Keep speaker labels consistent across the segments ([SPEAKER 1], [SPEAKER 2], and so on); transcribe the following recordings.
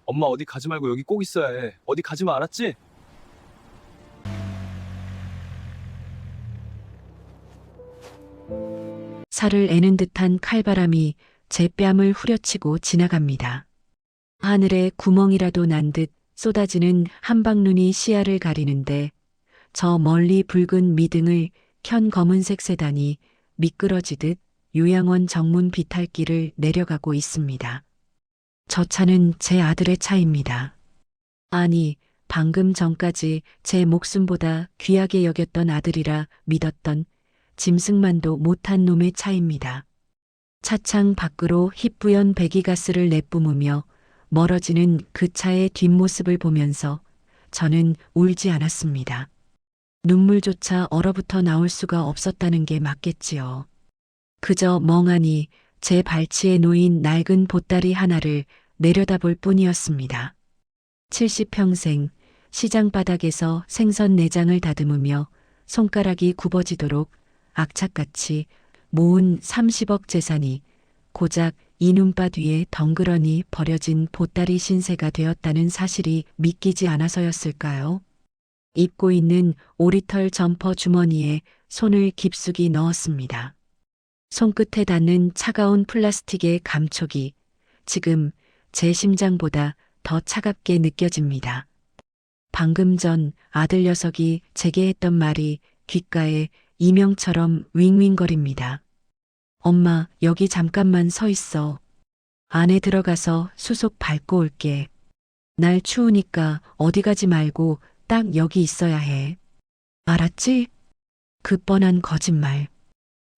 [SPEAKER 1] 엄마 어디 가지 말고 여기 꼭 있어야 해. 어디 가지 마, 알았지?
[SPEAKER 2] 살을 애는 듯한 칼바람이 제 뺨을 후려치고 지나갑니다. 하늘에 구멍이라도 난 듯 쏟아지는 한방눈이 시야를 가리는데 저 멀리 붉은 미등을 켠 검은색 세단이 미끄러지듯 요양원 정문 비탈길을 내려가고 있습니다. 저 차는 제 아들의 차입니다. 아니, 방금 전까지 제 목숨보다 귀하게 여겼던 아들이라 믿었던 짐승만도 못한 놈의 차입니다. 차창 밖으로 희뿌연 배기가스를 내뿜으며 멀어지는 그 차의 뒷모습을 보면서 저는 울지 않았습니다. 눈물조차 얼어붙어 나올 수가 없었다는 게 맞겠지요. 그저 멍하니 제 발치에 놓인 낡은 보따리 하나를 내려다볼 뿐이었습니다. 70평생 시장 바닥에서 생선 내장을 다듬으며 손가락이 굽어지도록 악착같이 모은 30억 재산이 고작 이 눈밭 위에 덩그러니 버려진 보따리 신세가 되었다는 사실이 믿기지 않아서였을까요? 입고 있는 오리털 점퍼 주머니에 손을 깊숙이 넣었습니다. 손끝에 닿는 차가운 플라스틱의 감촉이 지금 제 심장보다 더 차갑게 느껴집니다. 방금 전 아들 녀석이 제게 했던 말이 귓가에 이명처럼 윙윙거립니다. 엄마, 여기 잠깐만 서 있어. 안에 들어가서 수속 밟고 올게. 날 추우니까 어디 가지 말고 딱 여기 있어야 해. 알았지? 그 뻔한 거짓말.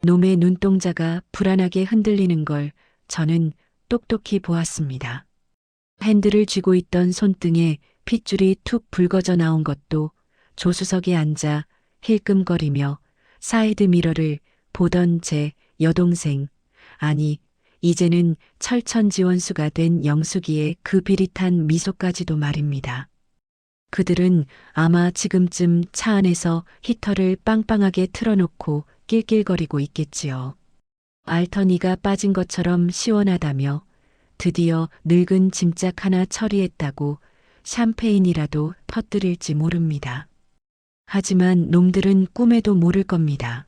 [SPEAKER 2] 놈의 눈동자가 불안하게 흔들리는 걸 저는 똑똑히 보았습니다. 핸들을 쥐고 있던 손등에 핏줄이 툭 붉어져 나온 것도 조수석에 앉아 힐끔거리며 사이드 미러를 보던 제 여동생, 아니 이제는 철천지원수가 된 영숙이의 그 비릿한 미소까지도 말입니다. 그들은 아마 지금쯤 차 안에서 히터를 빵빵하게 틀어놓고 낄낄거리고 있겠지요. 알터니가 빠진 것처럼 시원하다며 드디어 늙은 짐짝 하나 처리했다고 샴페인이라도 터뜨릴지 모릅니다. 하지만 놈들은 꿈에도 모를 겁니다.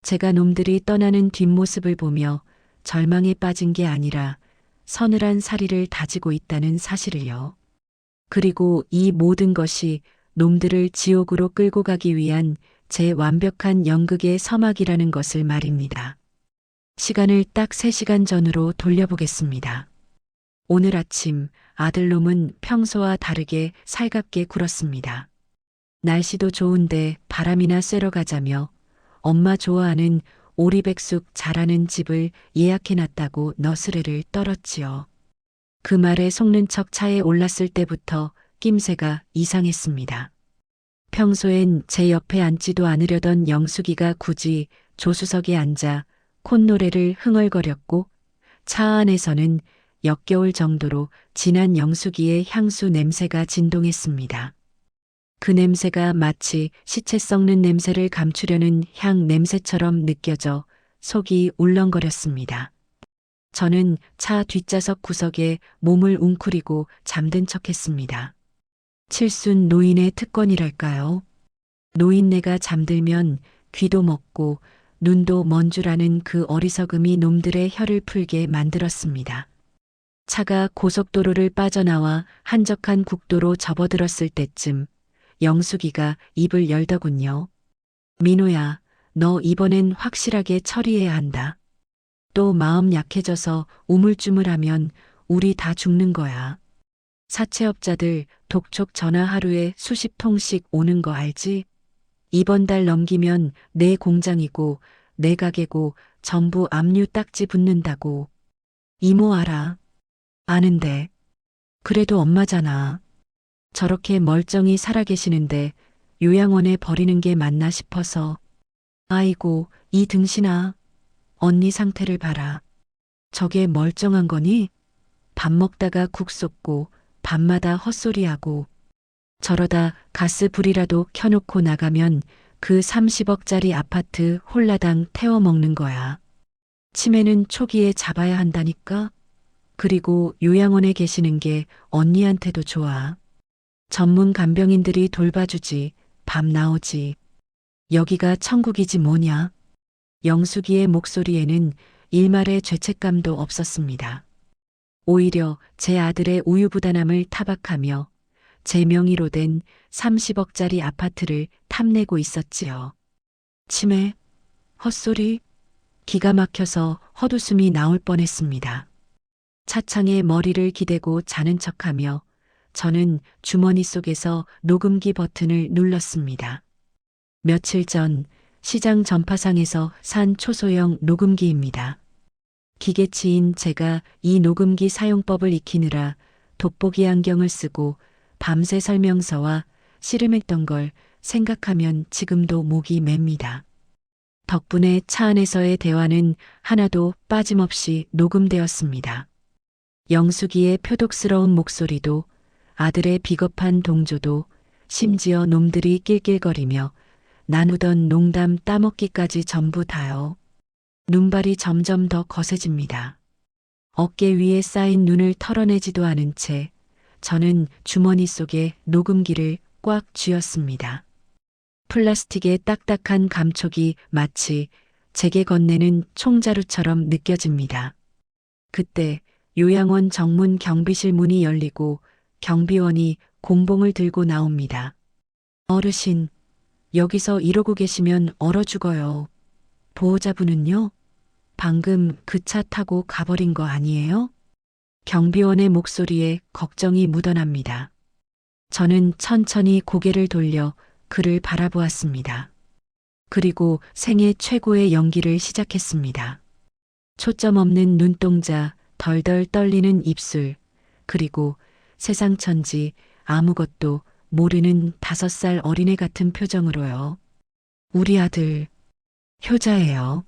[SPEAKER 2] 제가 놈들이 떠나는 뒷모습을 보며 절망에 빠진 게 아니라 서늘한 사리를 다지고 있다는 사실을요. 그리고 이 모든 것이 놈들을 지옥으로 끌고 가기 위한 제 완벽한 연극의 서막이라는 것을 말입니다. 시간을 딱 3시간 전으로 돌려보겠습니다. 오늘 아침 아들놈은 평소와 다르게 살갑게 굴었습니다. 날씨도 좋은데 바람이나 쐬러 가자며 엄마 좋아하는 오리백숙 잘하는 집을 예약해놨다고 너스레를 떨었지요. 그 말에 속는 척 차에 올랐을 때부터 낌새가 이상했습니다. 평소엔 제 옆에 앉지도 않으려던 영숙이가 굳이 조수석에 앉아 콧노래를 흥얼거렸고 차 안에서는 역겨울 정도로 진한 영숙이의 향수 냄새가 진동했습니다. 그 냄새가 마치 시체 썩는 냄새를 감추려는 향 냄새처럼 느껴져 속이 울렁거렸습니다. 저는 차 뒷좌석 구석에 몸을 웅크리고 잠든 척했습니다. 칠순 노인의 특권이랄까요? 노인네가 잠들면 귀도 먹고 눈도 먼 줄 아는 그 어리석음이 놈들의 혀를 풀게 만들었습니다. 차가 고속도로를 빠져나와 한적한 국도로 접어들었을 때쯤 영숙이가 입을 열더군요. 민호야, 너 이번엔 확실하게 처리해야 한다. 또 마음 약해져서 우물쭈물하면 우리 다 죽는 거야. 사채업자들 독촉 전화 하루에 수십 통씩 오는 거 알지? 이번 달 넘기면 내 공장이고 내 가게고 전부 압류 딱지 붙는다고. 이모 알아. 아는데. 그래도 엄마잖아. 저렇게 멀쩡히 살아계시는데 요양원에 버리는 게 맞나 싶어서. 아이고, 이 등신아. 언니 상태를 봐라. 저게 멀쩡한 거니? 밥 먹다가 국 쏟고 밤마다 헛소리하고 저러다 가스 불이라도 켜놓고 나가면 그 30억짜리 아파트 홀라당 태워 먹는 거야. 치매는 초기에 잡아야 한다니까? 그리고 요양원에 계시는 게 언니한테도 좋아. 전문 간병인들이 돌봐주지, 밤 나오지. 여기가 천국이지 뭐냐. 영숙이의 목소리에는 일말의 죄책감도 없었습니다. 오히려 제 아들의 우유부단함을 타박하며 제 명의로 된 30억짜리 아파트를 탐내고 있었지요. 치매, 헛소리, 기가 막혀서 헛웃음이 나올 뻔했습니다. 차창에 머리를 기대고 자는 척하며 저는 주머니 속에서 녹음기 버튼을 눌렀습니다. 며칠 전 시장 전파상에서 산 초소형 녹음기입니다. 기계치인 제가 이 녹음기 사용법을 익히느라 돋보기 안경을 쓰고 밤새 설명서와 씨름했던 걸 생각하면 지금도 목이 맵니다. 덕분에 차 안에서의 대화는 하나도 빠짐없이 녹음되었습니다. 영숙이의 표독스러운 목소리도 아들의 비겁한 동조도 심지어 놈들이 낄낄거리며 나누던 농담 따먹기까지 전부 다요. 눈발이 점점 더 거세집니다. 어깨 위에 쌓인 눈을 털어내지도 않은 채 저는 주머니 속에 녹음기를 꽉 쥐었습니다. 플라스틱의 딱딱한 감촉이 마치 제게 건네는 총자루처럼 느껴집니다. 그때 요양원 정문 경비실 문이 열리고 경비원이 공봉을 들고 나옵니다. 어르신, 여기서 이러고 계시면 얼어 죽어요. 보호자분은요? 방금 그 차 타고 가버린 거 아니에요? 경비원의 목소리에 걱정이 묻어납니다. 저는 천천히 고개를 돌려 그를 바라보았습니다. 그리고 생애 최고의 연기를 시작했습니다. 초점 없는 눈동자, 덜덜 떨리는 입술, 그리고 세상 천지 아무것도 모르는 5살 어린애 같은 표정으로요. 우리 아들, 효자예요.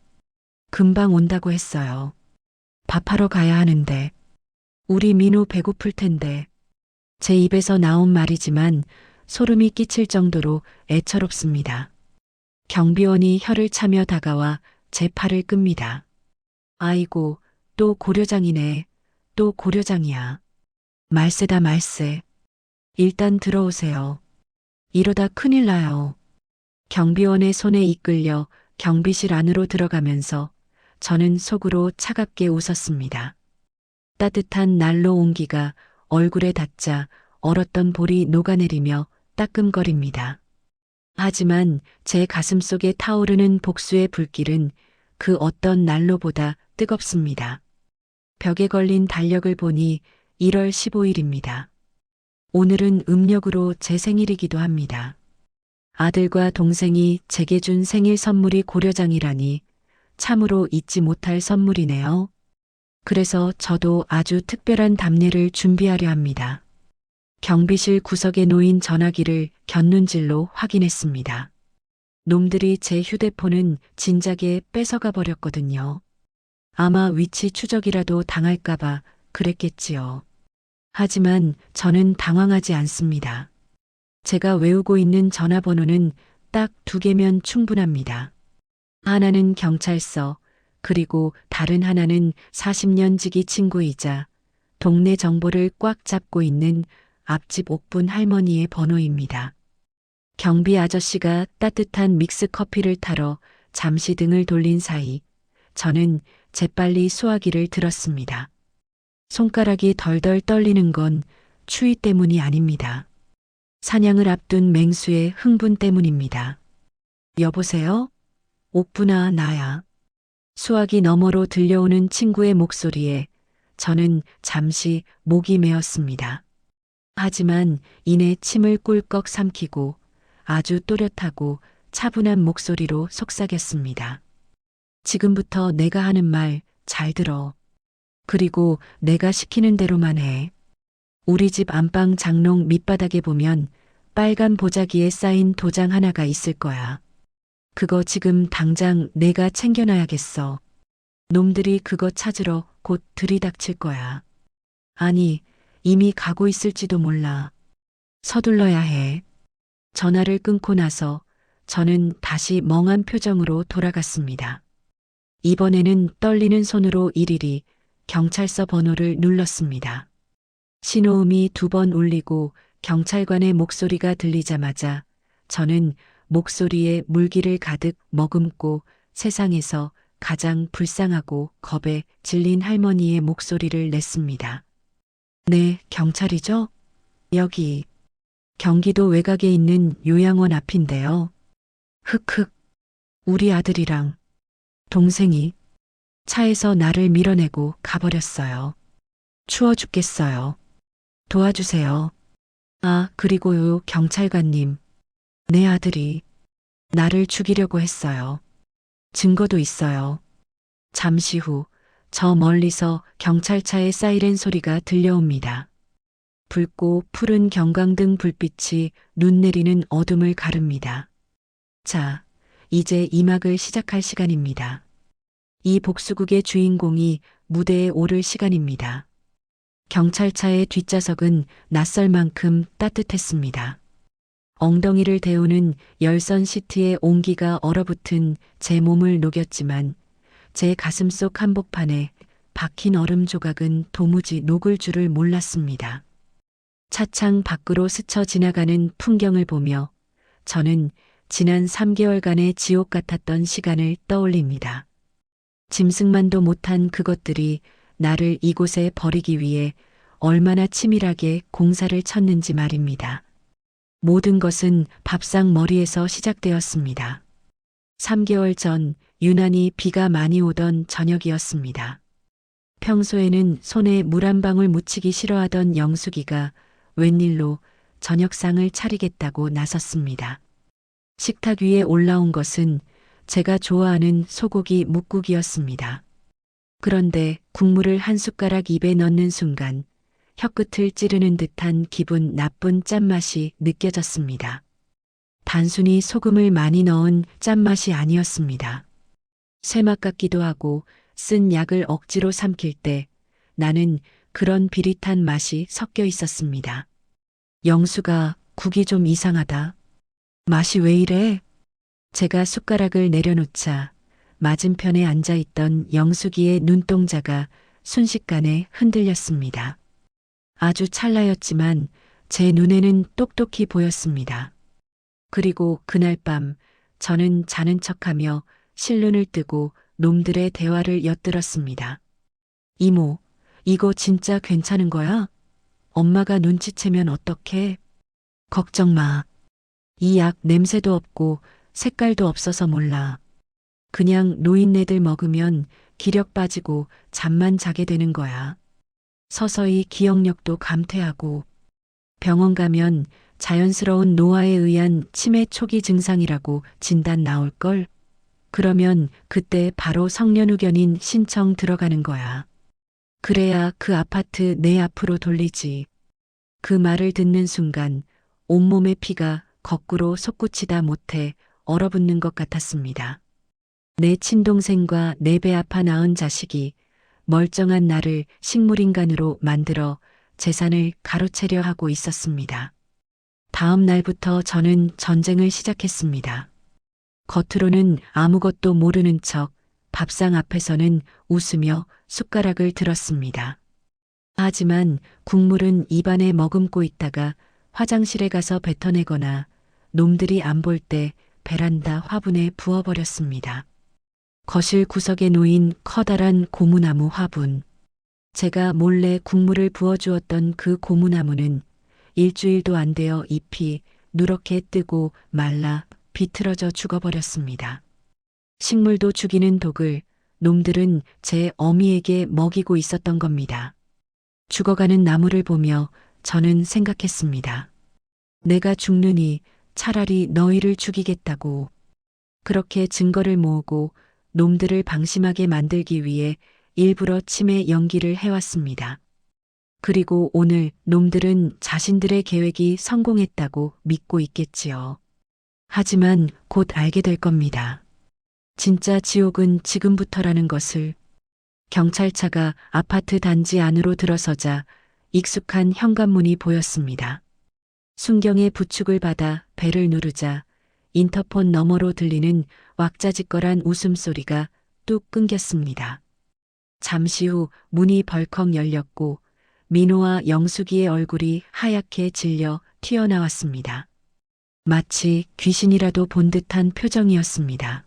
[SPEAKER 2] 금방 온다고 했어요. 밥하러 가야 하는데. 우리 민호 배고플 텐데. 제 입에서 나온 말이지만 소름이 끼칠 정도로 애처롭습니다. 경비원이 혀를 차며 다가와 제 팔을 끕니다. 아이고, 또 고려장이네. 또 고려장이야. 말세다 말세. 일단 들어오세요. 이러다 큰일 나요. 경비원의 손에 이끌려 경비실 안으로 들어가면서 저는 속으로 차갑게 웃었습니다. 따뜻한 난로 온기가 얼굴에 닿자 얼었던 볼이 녹아내리며 따끔거립니다. 하지만 제 가슴 속에 타오르는 복수의 불길은 그 어떤 난로보다 뜨겁습니다. 벽에 걸린 달력을 보니 1월 15일입니다. 오늘은 음력으로 제 생일이기도 합니다. 아들과 동생이 제게 준 생일 선물이 고려장이라니 참으로 잊지 못할 선물이네요. 그래서 저도 아주 특별한 답례를 준비하려 합니다. 경비실 구석에 놓인 전화기를 곁눈질로 확인했습니다. 놈들이 제 휴대폰은 진작에 뺏어가 버렸거든요. 아마 위치 추적이라도 당할까봐 그랬겠지요. 하지만 저는 당황하지 않습니다. 제가 외우고 있는 전화번호는 딱 2개면 충분합니다. 하나는 경찰서, 그리고 다른 하나는 40년 지기 친구이자 동네 정보를 꽉 잡고 있는 앞집 옥분 할머니의 번호입니다. 경비 아저씨가 따뜻한 믹스 커피를 타러 잠시 등을 돌린 사이 저는 재빨리 수화기를 들었습니다. 손가락이 덜덜 떨리는 건 추위 때문이 아닙니다. 사냥을 앞둔 맹수의 흥분 때문입니다. 여보세요? 옥분아, 나야. 수화기 너머로 들려오는 친구의 목소리에 저는 잠시 목이 메었습니다. 하지만 이내 침을 꿀꺽 삼키고 아주 또렷하고 차분한 목소리로 속삭였습니다. 지금부터 내가 하는 말 잘 들어. 그리고 내가 시키는 대로만 해. 우리 집 안방 장롱 밑바닥에 보면 빨간 보자기에 쌓인 도장 하나가 있을 거야. 그거 지금 당장 내가 챙겨놔야겠어. 놈들이 그거 찾으러 곧 들이닥칠 거야. 아니, 이미 가고 있을지도 몰라. 서둘러야 해. 전화를 끊고 나서 저는 다시 멍한 표정으로 돌아갔습니다. 이번에는 떨리는 손으로 일일이 경찰서 번호를 눌렀습니다. 신호음이 2번 울리고 경찰관의 목소리가 들리자마자 저는 목소리에 물기를 가득 머금고 세상에서 가장 불쌍하고 겁에 질린 할머니의 목소리를 냈습니다. 네, 경찰이죠? 여기 경기도 외곽에 있는 요양원 앞인데요. 흑흑. 우리 아들이랑 동생이 차에서 나를 밀어내고 가버렸어요. 추워 죽겠어요. 도와주세요. 아, 그리고요, 경찰관님. 내 아들이 나를 죽이려고 했어요. 증거도 있어요. 잠시 후, 저 멀리서 경찰차의 사이렌 소리가 들려옵니다. 붉고 푸른 경광등 불빛이 눈 내리는 어둠을 가릅니다. 자, 이제 이 막을 시작할 시간입니다. 이 복수극의 주인공이 무대에 오를 시간입니다. 경찰차의 뒷좌석은 낯설 만큼 따뜻했습니다. 엉덩이를 데우는 열선 시트의 온기가 얼어붙은 제 몸을 녹였지만 제 가슴속 한복판에 박힌 얼음 조각은 도무지 녹을 줄을 몰랐습니다. 차창 밖으로 스쳐 지나가는 풍경을 보며 저는 지난 3개월간의 지옥 같았던 시간을 떠올립니다. 짐승만도 못한 그것들이 나를 이곳에 버리기 위해 얼마나 치밀하게 공사를 쳤는지 말입니다. 모든 것은 밥상 머리에서 시작되었습니다. 3개월 전 유난히 비가 많이 오던 저녁이었습니다. 평소에는 손에 물 한 방울 묻히기 싫어하던 영숙이가 웬일로 저녁상을 차리겠다고 나섰습니다. 식탁 위에 올라온 것은 제가 좋아하는 소고기 묵국이었습니다. 그런데 국물을 한 숟가락 입에 넣는 순간 혀끝을 찌르는 듯한 기분 나쁜 짠맛이 느껴졌습니다. 단순히 소금을 많이 넣은 짠맛이 아니었습니다. 쇠맛 같기도 하고 쓴 약을 억지로 삼킬 때 나는 그런 비릿한 맛이 섞여 있었습니다. 영수가 국이 좀 이상하다. 맛이 왜 이래? 제가 숟가락을 내려놓자 맞은편에 앉아있던 영숙이의 눈동자가 순식간에 흔들렸습니다. 아주 찰나였지만 제 눈에는 똑똑히 보였습니다. 그리고 그날 밤 저는 자는 척하며 실눈을 뜨고 놈들의 대화를 엿들었습니다. 이모, 이거 진짜 괜찮은 거야? 엄마가 눈치채면 어떡해? 걱정 마. 이 약 냄새도 없고 색깔도 없어서 몰라. 그냥 노인네들 먹으면 기력 빠지고 잠만 자게 되는 거야. 서서히 기억력도 감퇴하고 병원 가면 자연스러운 노화에 의한 치매 초기 증상이라고 진단 나올걸? 그러면 그때 바로 성년후견인 신청 들어가는 거야. 그래야 그 아파트 내 앞으로 돌리지. 그 말을 듣는 순간 온몸의 피가 거꾸로 솟구치다 못해 얼어붙는 것 같았습니다. 내 친동생과 내 배 아파 낳은 자식이 멀쩡한 나를 식물인간으로 만들어 재산을 가로채려 하고 있었습니다. 다음 날부터 저는 전쟁을 시작했습니다. 겉으로는 아무것도 모르는 척 밥상 앞에서는 웃으며 숟가락을 들었습니다. 하지만 국물은 입안에 머금고 있다가 화장실에 가서 뱉어내거나 놈들이 안 볼 때 베란다 화분에 부어버렸습니다. 거실 구석에 놓인 커다란 고무나무 화분. 제가 몰래 국물을 부어주었던 그 고무나무는 일주일도 안 되어 잎이 누렇게 뜨고 말라 비틀어져 죽어버렸습니다. 식물도 죽이는 독을 놈들은 제 어미에게 먹이고 있었던 겁니다. 죽어가는 나무를 보며 저는 생각했습니다. 내가 죽느니 차라리 너희를 죽이겠다고. 그렇게 증거를 모으고 놈들을 방심하게 만들기 위해 일부러 치매 연기를 해왔습니다. 그리고 오늘 놈들은 자신들의 계획이 성공했다고 믿고 있겠지요. 하지만 곧 알게 될 겁니다. 진짜 지옥은 지금부터라는 것을. 경찰차가 아파트 단지 안으로 들어서자 익숙한 현관문이 보였습니다. 순경의 부축을 받아 벨을 누르자 인터폰 너머로 들리는 왁자지껄한 웃음소리가 뚝 끊겼습니다. 잠시 후 문이 벌컥 열렸고 민호와 영숙이의 얼굴이 하얗게 질려 튀어나왔습니다. 마치 귀신이라도 본 듯한 표정이었습니다.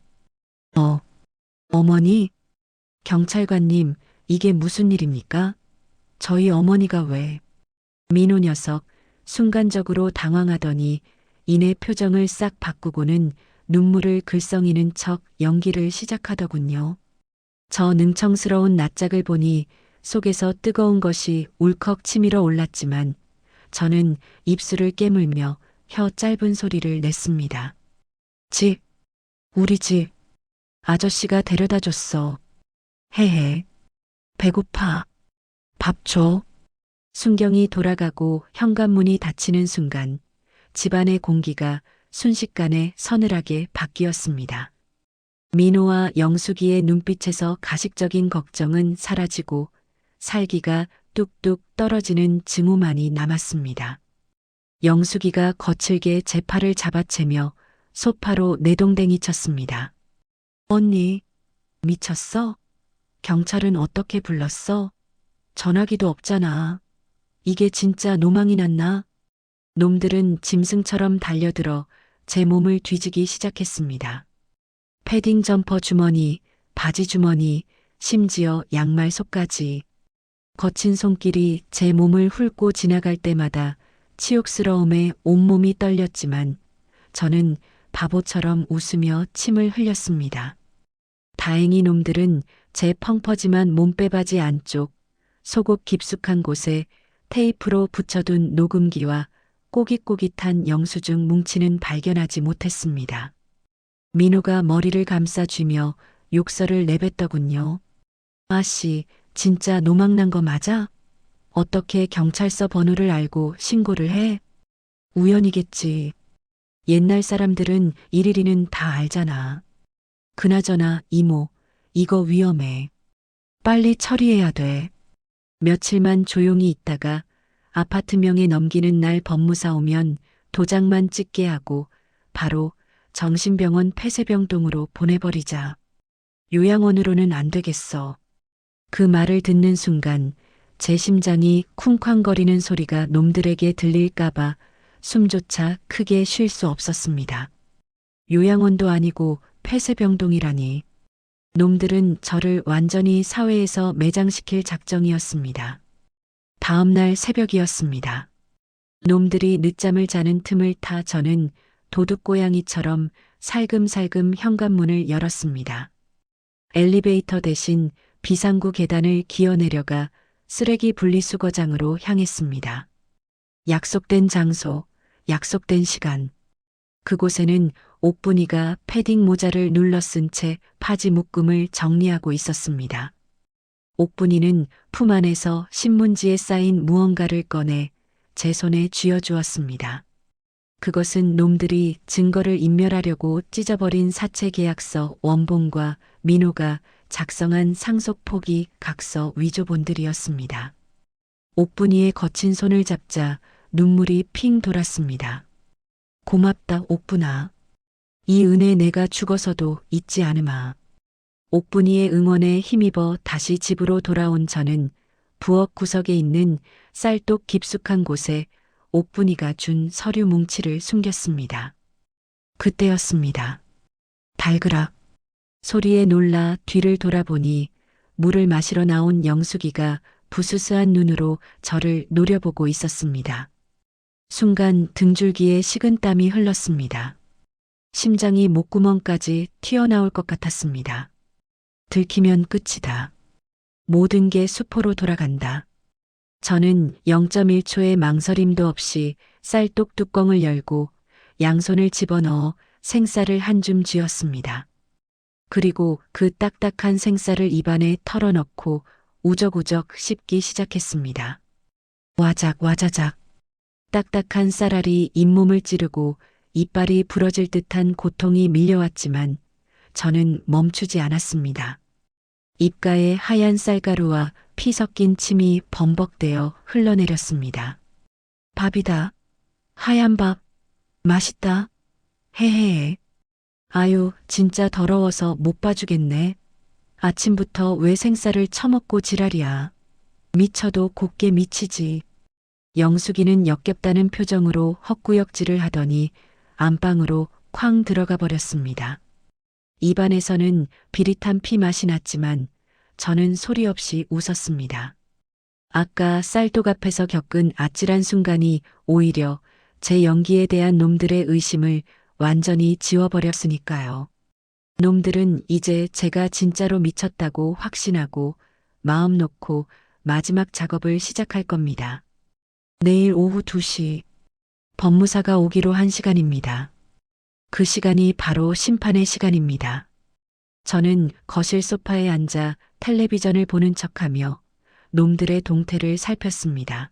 [SPEAKER 2] 어머니? 경찰관님, 이게 무슨 일입니까? 저희 어머니가 왜? 민호 녀석 순간적으로 당황하더니 이내 표정을 싹 바꾸고는 눈물을 글썽이는 척 연기를 시작하더군요. 저 능청스러운 낯짝을 보니 속에서 뜨거운 것이 울컥 치밀어 올랐지만 저는 입술을 깨물며 혀 짧은 소리를 냈습니다. 집, 우리 집, 아저씨가 데려다 줬어. 헤헤, 배고파. 밥 줘. 순경이 돌아가고 현관문이 닫히는 순간 집안의 공기가 순식간에 서늘하게 바뀌었습니다. 민호와 영숙이의 눈빛에서 가식적인 걱정은 사라지고 살기가 뚝뚝 떨어지는 증오만이 남았습니다. 영숙이가 거칠게 제 팔을 잡아채며 소파로 내동댕이 쳤습니다. 언니, 미쳤어? 경찰은 어떻게 불렀어? 전화기도 없잖아. 이게 진짜 노망이 났나? 놈들은 짐승처럼 달려들어 제 몸을 뒤지기 시작했습니다. 패딩 점퍼 주머니, 바지 주머니, 심지어 양말 속까지. 거친 손길이 제 몸을 훑고 지나갈 때마다 치욕스러움에 온몸이 떨렸지만 저는 바보처럼 웃으며 침을 흘렸습니다. 다행히 놈들은 제 펑퍼짐한 몸빼바지 안쪽, 속옷 깊숙한 곳에 테이프로 붙여둔 녹음기와 꼬깃꼬깃한 영수증 뭉치는 발견하지 못했습니다. 민호가 머리를 감싸쥐며 욕설을 내뱉더군요. 아씨, 진짜 노망난 거 맞아? 어떻게 경찰서 번호를 알고 신고를 해? 우연이겠지. 옛날 사람들은 일일이는 다 알잖아. 그나저나 이모, 이거 위험해. 빨리 처리해야 돼. 며칠만 조용히 있다가 아파트명에 넘기는 날 법무사 오면 도장만 찍게 하고 바로 정신병원 폐쇄병동으로 보내버리자. 요양원으로는 안 되겠어. 그 말을 듣는 순간 제 심장이 쿵쾅거리는 소리가 놈들에게 들릴까봐 숨조차 크게 쉴 수 없었습니다. 요양원도 아니고 폐쇄병동이라니. 놈들은 저를 완전히 사회에서 매장시킬 작정이었습니다. 다음 날 새벽이었습니다. 놈들이 늦잠을 자는 틈을 타 저는 도둑고양이처럼 살금살금 현관문을 열었습니다. 엘리베이터 대신 비상구 계단을 기어 내려가 쓰레기 분리수거장으로 향했습니다. 약속된 장소, 약속된 시간. 그곳에는 옥분이가 패딩 모자를 눌러 쓴 채 파지 묶음을 정리하고 있었습니다. 옥분이는 품 안에서 신문지에 쌓인 무언가를 꺼내 제 손에 쥐어주었습니다. 그것은 놈들이 증거를 인멸하려고 찢어버린 사채 계약서 원본과 민호가 작성한 상속 포기 각서 위조본들이었습니다. 옥분이의 거친 손을 잡자 눈물이 핑 돌았습니다. 고맙다, 옥분아. 이 은혜 내가 죽어서도 잊지 않으마. 옥분이의 응원에 힘입어 다시 집으로 돌아온 저는 부엌 구석에 있는 쌀독 깊숙한 곳에 옥분이가 준 서류 뭉치를 숨겼습니다. 그때였습니다. 달그락 소리에 놀라 뒤를 돌아보니 물을 마시러 나온 영숙이가 부스스한 눈으로 저를 노려보고 있었습니다. 순간 등줄기에 식은땀이 흘렀습니다. 심장이 목구멍까지 튀어나올 것 같았습니다. 들키면 끝이다. 모든 게 수포로 돌아간다. 저는 0.1초의 망설임도 없이 쌀독 뚜껑을 열고 양손을 집어넣어 생쌀을 한 줌 쥐었습니다. 그리고 그 딱딱한 생쌀을 입안에 털어넣고 우적우적 씹기 시작했습니다. 와작 와자작. 딱딱한 쌀알이 잇몸을 찌르고 이빨이 부러질 듯한 고통이 밀려왔지만 저는 멈추지 않았습니다. 입가에 하얀 쌀가루와 피 섞인 침이 범벅되어 흘러내렸습니다. 밥이다. 하얀 밥. 맛있다. 헤헤헤. 아유, 진짜 더러워서 못 봐주겠네. 아침부터 왜 생쌀을 처먹고 지랄이야. 미쳐도 곱게 미치지. 영숙이는 역겹다는 표정으로 헛구역질을 하더니 안방으로 쾅 들어가 버렸습니다. 입안에서는 비릿한 피 맛이 났지만 저는 소리 없이 웃었습니다. 아까 쌀독 앞에서 겪은 아찔한 순간이 오히려 제 연기에 대한 놈들의 의심을 완전히 지워버렸으니까요. 놈들은 이제 제가 진짜로 미쳤다고 확신하고 마음 놓고 마지막 작업을 시작할 겁니다. 내일 오후 2시 법무사가 오기로 한 시간입니다. 그 시간이 바로 심판의 시간입니다. 저는 거실 소파에 앉아 텔레비전을 보는 척하며 놈들의 동태를 살폈습니다.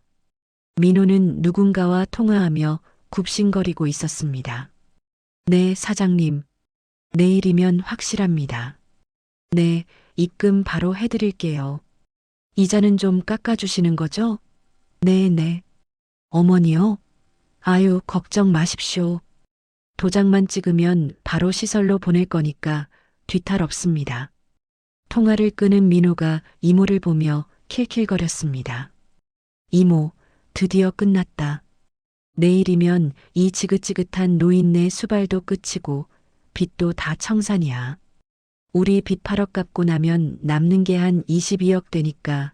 [SPEAKER 2] 민호는 누군가와 통화하며 굽신거리고 있었습니다. 네, 사장님. 내일이면 확실합니다. 네, 입금 바로 해드릴게요. 이자는 좀 깎아주시는 거죠? 네. 어머니요? 아유, 걱정 마십시오. 도장만 찍으면 바로 시설로 보낼 거니까 뒤탈 없습니다. 통화를 끄는 민호가 이모를 보며 킬킬거렸습니다. 이모, 드디어 끝났다. 내일이면 이 지긋지긋한 노인네 수발도 끝이고 빚도 다 청산이야. 우리 빚 8억 갚고 나면 남는 게 한 22억 되니까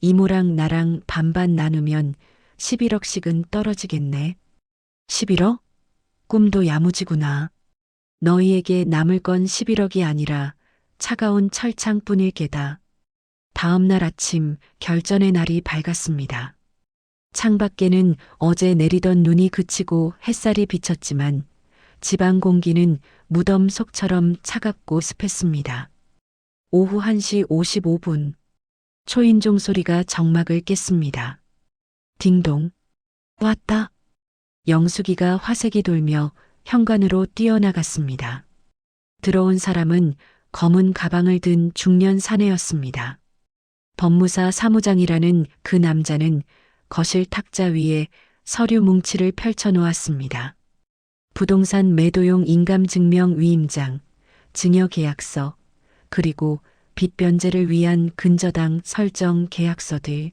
[SPEAKER 2] 이모랑 나랑 반반 나누면 11억씩은 떨어지겠네. 11억? 꿈도 야무지구나. 너희에게 남을 건 11억이 아니라 차가운 철창뿐일 게다. 다음 날 아침 결전의 날이 밝았습니다. 창밖에는 어제 내리던 눈이 그치고 햇살이 비쳤지만 지방 공기는 무덤 속처럼 차갑고 습했습니다. 오후 1시 55분 초인종 소리가 정막을 깼습니다. 딩동. 왔다. 영숙이가 화색이 돌며 현관으로 뛰어나갔습니다. 들어온 사람은 검은 가방을 든 중년 사내였습니다. 법무사 사무장이라는 그 남자는 거실 탁자 위에 서류 뭉치를 펼쳐 놓았습니다. 부동산 매도용 인감증명 위임장, 증여계약서, 그리고 빚 변제를 위한 근저당 설정 계약서들.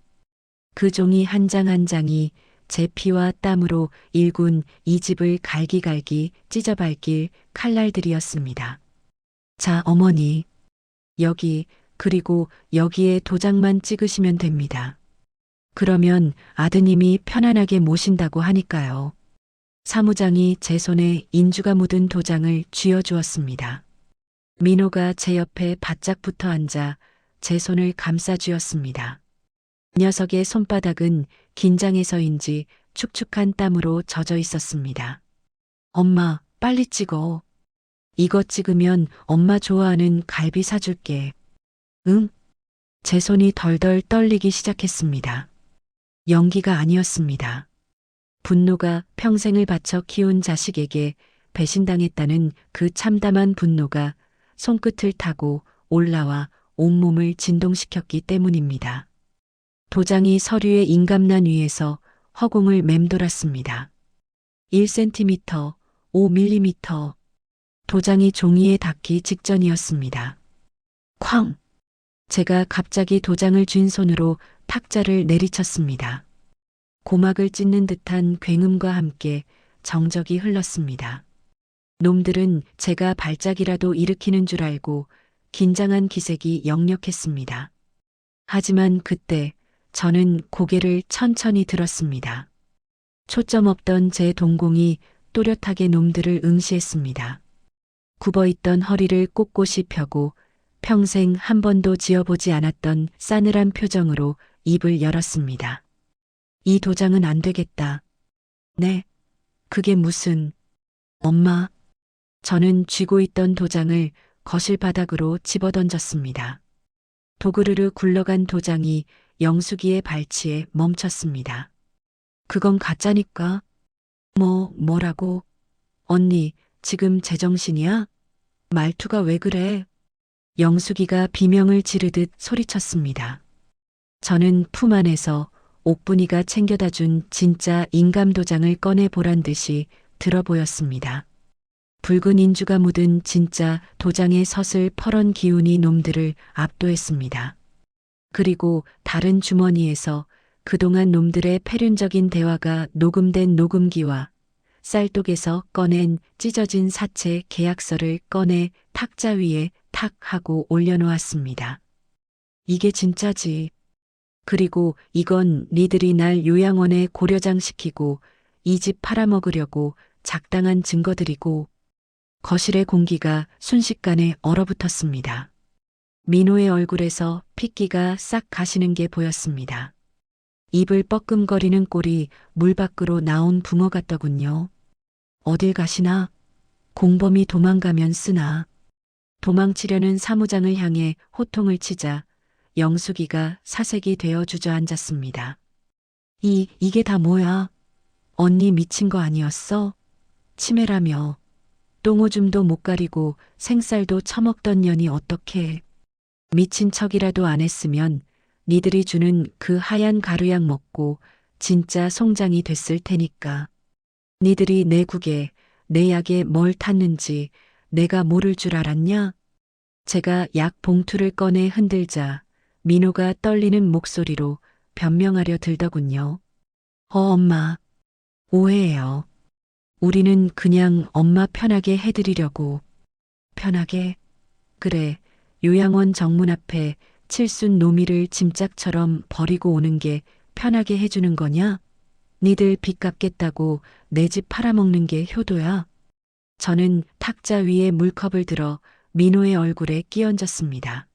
[SPEAKER 2] 그 종이 한 장 한 장이 제 피와 땀으로 일군 이 집을 갈기갈기 찢어밟길 칼날들이었습니다. 자, 어머니. 여기, 그리고 여기에 도장만 찍으시면 됩니다. 그러면 아드님이 편안하게 모신다고 하니까요. 사무장이 제 손에 인주가 묻은 도장을 쥐어주었습니다. 민호가 제 옆에 바짝 붙어 앉아 제 손을 감싸쥐었습니다. 녀석의 손바닥은 긴장해서인지 축축한 땀으로 젖어 있었습니다. 엄마, 빨리 찍어. 이거 찍으면 엄마 좋아하는 갈비 사줄게. 응? 제 손이 덜덜 떨리기 시작했습니다. 연기가 아니었습니다. 분노가 평생을 바쳐 키운 자식에게 배신당했다는 그 참담한 분노가 손끝을 타고 올라와 온몸을 진동시켰기 때문입니다. 도장이 서류의 인감란 위에서 허공을 맴돌았습니다. 1cm, 5mm. 도장이 종이에 닿기 직전이었습니다. 쾅! 제가 갑자기 도장을 쥔 손으로 탁자를 내리쳤습니다. 고막을 찢는 듯한 굉음과 함께 정적이 흘렀습니다. 놈들은 제가 발작이라도 일으키는 줄 알고 긴장한 기색이 역력했습니다. 하지만 그때 저는 고개를 천천히 들었습니다. 초점 없던 제 동공이 또렷하게 놈들을 응시했습니다. 굽어있던 허리를 꼿꼿이 펴고 평생 한 번도 지어보지 않았던 싸늘한 표정으로 입을 열었습니다. 이 도장은 안 되겠다. 네, 그게 무슨... 엄마. 저는 쥐고 있던 도장을 거실 바닥으로 집어던졌습니다. 도그르르 굴러간 도장이 영숙이의 발치에 멈췄습니다. 그건 가짜니까. 뭐라고? 언니, 지금 제정신이야? 말투가 왜 그래? 영숙이가 비명을 지르듯 소리쳤습니다. 저는 품 안에서 옥분이가 챙겨다 준 진짜 인감도장을 꺼내 보란 듯이 들어 보였습니다. 붉은 인주가 묻은 진짜 도장의 서슬 퍼런 기운이 놈들을 압도했습니다. 그리고 다른 주머니에서 그동안 놈들의 패륜적인 대화가 녹음된 녹음기와 쌀독에서 꺼낸 찢어진 사채 계약서를 꺼내 탁자 위에 탁 하고 올려놓았습니다. 이게 진짜지. 그리고 이건 니들이 날 요양원에 고려장시키고 이 집 팔아먹으려고 작당한 증거들이고. 거실의 공기가 순식간에 얼어붙었습니다. 민호의 얼굴에서 핏기가 싹 가시는 게 보였습니다. 입을 뻐끔거리는 꼴이 물 밖으로 나온 붕어 같더군요. 어딜 가시나? 공범이 도망가면 쓰나? 도망치려는 사무장을 향해 호통을 치자 영숙이가 사색이 되어 주저앉았습니다. 이게 다 뭐야? 언니 미친 거 아니었어? 치매라며. 똥오줌도 못 가리고 생쌀도 처먹던 년이 어떻게. 미친 척이라도 안 했으면 니들이 주는 그 하얀 가루약 먹고 진짜 송장이 됐을 테니까. 니들이 내 국에 내 약에 뭘 탔는지 내가 모를 줄 알았냐? 제가 약 봉투를 꺼내 흔들자 민호가 떨리는 목소리로 변명하려 들더군요. 엄마. 오해해요. 우리는 그냥 엄마 편하게 해드리려고. 편하게? 그래, 요양원 정문 앞에 칠순 노미를 짐짝처럼 버리고 오는 게 편하게 해주는 거냐? 니들 빚 갚겠다고 내 집 팔아먹는 게 효도야? 저는 탁자 위에 물컵을 들어 민호의 얼굴에 끼얹었습니다.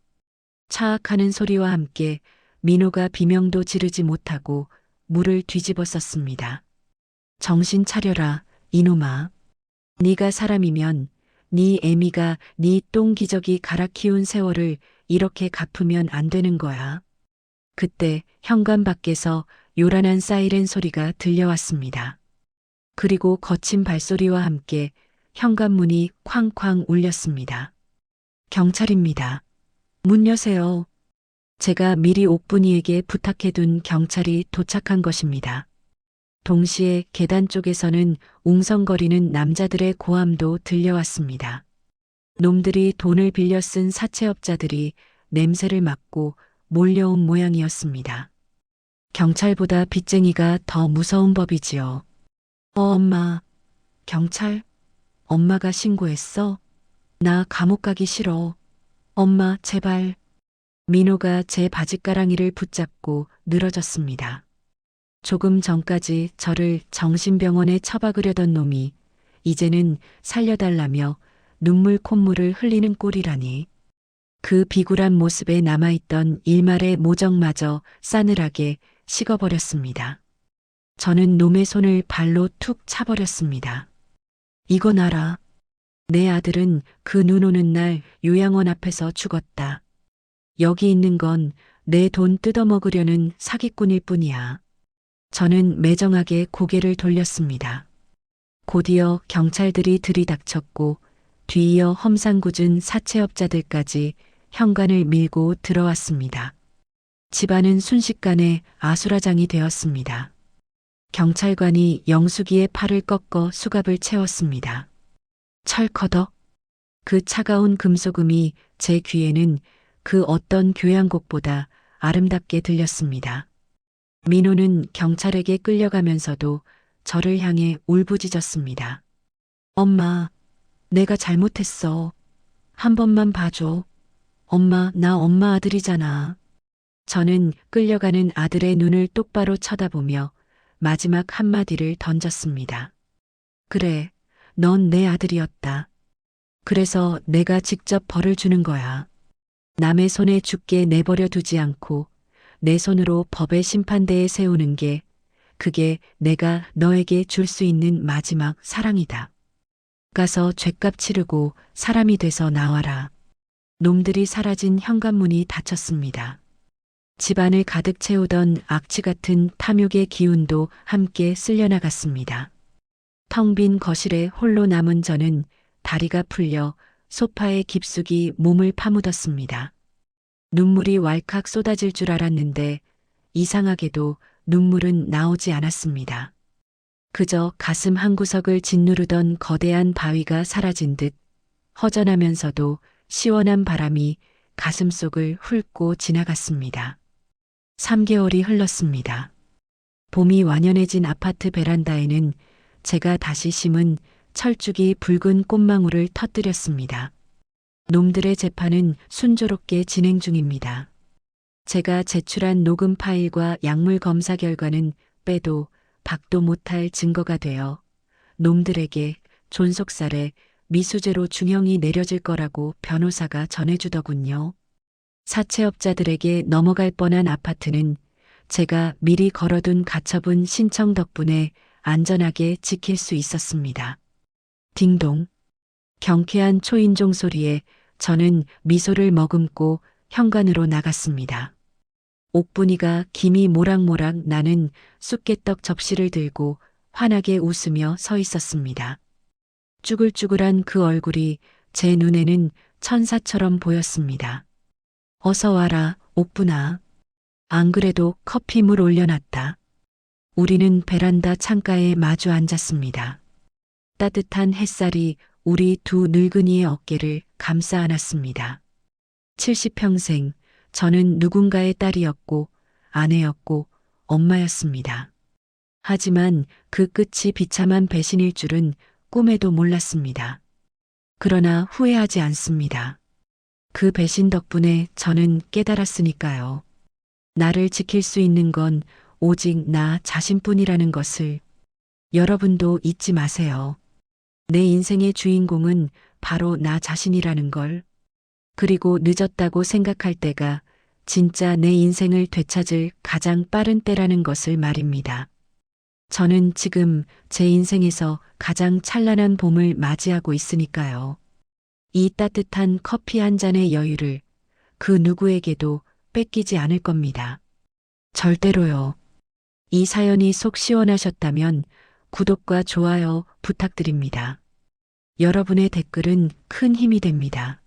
[SPEAKER 2] 차악하는 소리와 함께 민호가 비명도 지르지 못하고 물을 뒤집어 썼습니다. 정신 차려라, 이놈아. 네가 사람이면 네 애미가 네 똥기저귀 갈아 키운 세월을 이렇게 갚으면 안 되는 거야. 그때 현관 밖에서 요란한 사이렌 소리가 들려왔습니다. 그리고 거친 발소리와 함께 현관문이 쾅쾅 울렸습니다. 경찰입니다. 문 여세요. 제가 미리 옥분이에게 부탁해둔 경찰이 도착한 것입니다. 동시에 계단 쪽에서는 웅성거리는 남자들의 고함도 들려왔습니다. 놈들이 돈을 빌려 쓴 사채업자들이 냄새를 맡고 몰려온 모양이었습니다. 경찰보다 빚쟁이가 더 무서운 법이지요. 엄마. 경찰? 엄마가 신고했어? 나 감옥 가기 싫어. 엄마, 제발. 민호가 제 바짓가랑이를 붙잡고 늘어졌습니다. 조금 전까지 저를 정신병원에 처박으려던 놈이 이제는 살려달라며 눈물 콧물을 흘리는 꼴이라니. 그 비굴한 모습에 남아있던 일말의 모정마저 싸늘하게 식어버렸습니다. 저는 놈의 손을 발로 툭 차버렸습니다. 이건 알아. 내 아들은 그 눈 오는 날 요양원 앞에서 죽었다. 여기 있는 건 내 돈 뜯어먹으려는 사기꾼일 뿐이야. 저는 매정하게 고개를 돌렸습니다. 곧이어 경찰들이 들이닥쳤고 뒤이어 험상궂은 사채업자들까지 현관을 밀고 들어왔습니다. 집안은 순식간에 아수라장이 되었습니다. 경찰관이 영숙이의 팔을 꺾어 수갑을 채웠습니다. 철커덕. 그 차가운 금소금이 제 귀에는 그 어떤 교향곡보다 아름답게 들렸습니다. 민호는 경찰에게 끌려가면서도 저를 향해 울부짖었습니다. 엄마, 내가 잘못했어. 한 번만 봐줘. 엄마, 나 엄마 아들이잖아. 저는 끌려가는 아들의 눈을 똑바로 쳐다보며 마지막 한마디를 던졌습니다. 그래, 넌 내 아들이었다. 그래서 내가 직접 벌을 주는 거야. 남의 손에 죽게 내버려 두지 않고 내 손으로 법의 심판대에 세우는 게 그게 내가 너에게 줄 수 있는 마지막 사랑이다. 가서 죗값 치르고 사람이 돼서 나와라. 놈들이 사라진 현관문이 닫혔습니다. 집안을 가득 채우던 악취 같은 탐욕의 기운도 함께 쓸려나갔습니다. 텅 빈 거실에 홀로 남은 저는 다리가 풀려 소파에 깊숙이 몸을 파묻었습니다. 눈물이 왈칵 쏟아질 줄 알았는데 이상하게도 눈물은 나오지 않았습니다. 그저 가슴 한구석을 짓누르던 거대한 바위가 사라진 듯 허전하면서도 시원한 바람이 가슴속을 훑고 지나갔습니다. 3개월이 흘렀습니다. 봄이 완연해진 아파트 베란다에는 제가 다시 심은 철쭉이 붉은 꽃망울을 터뜨렸습니다. 놈들의 재판은 순조롭게 진행 중입니다. 제가 제출한 녹음 파일과 약물 검사 결과는 빼도 박도 못할 증거가 되어 놈들에게 존속살해 미수죄로 중형이 내려질 거라고 변호사가 전해주더군요. 사채업자들에게 넘어갈 뻔한 아파트는 제가 미리 걸어둔 가처분 신청 덕분에 안전하게 지킬 수 있었습니다. 딩동. 경쾌한 초인종 소리에 저는 미소를 머금고 현관으로 나갔습니다. 옥분이가 김이 모락모락 나는 쑥개떡 접시를 들고 환하게 웃으며 서 있었습니다. 쭈글쭈글한 그 얼굴이 제 눈에는 천사처럼 보였습니다. 어서 와라, 옥분아. 안 그래도 커피물 올려놨다. 우리는 베란다 창가에 마주 앉았습니다. 따뜻한 햇살이 우리 두 늙은이의 어깨를 감싸 안았습니다. 70평생 저는 누군가의 딸이었고 아내였고 엄마였습니다. 하지만 그 끝이 비참한 배신일 줄은 꿈에도 몰랐습니다. 그러나 후회하지 않습니다. 그 배신 덕분에 저는 깨달았으니까요. 나를 지킬 수 있는 건 오직 나 자신뿐이라는 것을. 여러분도 잊지 마세요. 내 인생의 주인공은 바로 나 자신이라는 걸. 그리고 늦었다고 생각할 때가 진짜 내 인생을 되찾을 가장 빠른 때라는 것을 말입니다. 저는 지금 제 인생에서 가장 찬란한 봄을 맞이하고 있으니까요. 이 따뜻한 커피 한 잔의 여유를 그 누구에게도 뺏기지 않을 겁니다. 절대로요. 이 사연이 속 시원하셨다면 구독과 좋아요 부탁드립니다. 여러분의 댓글은 큰 힘이 됩니다.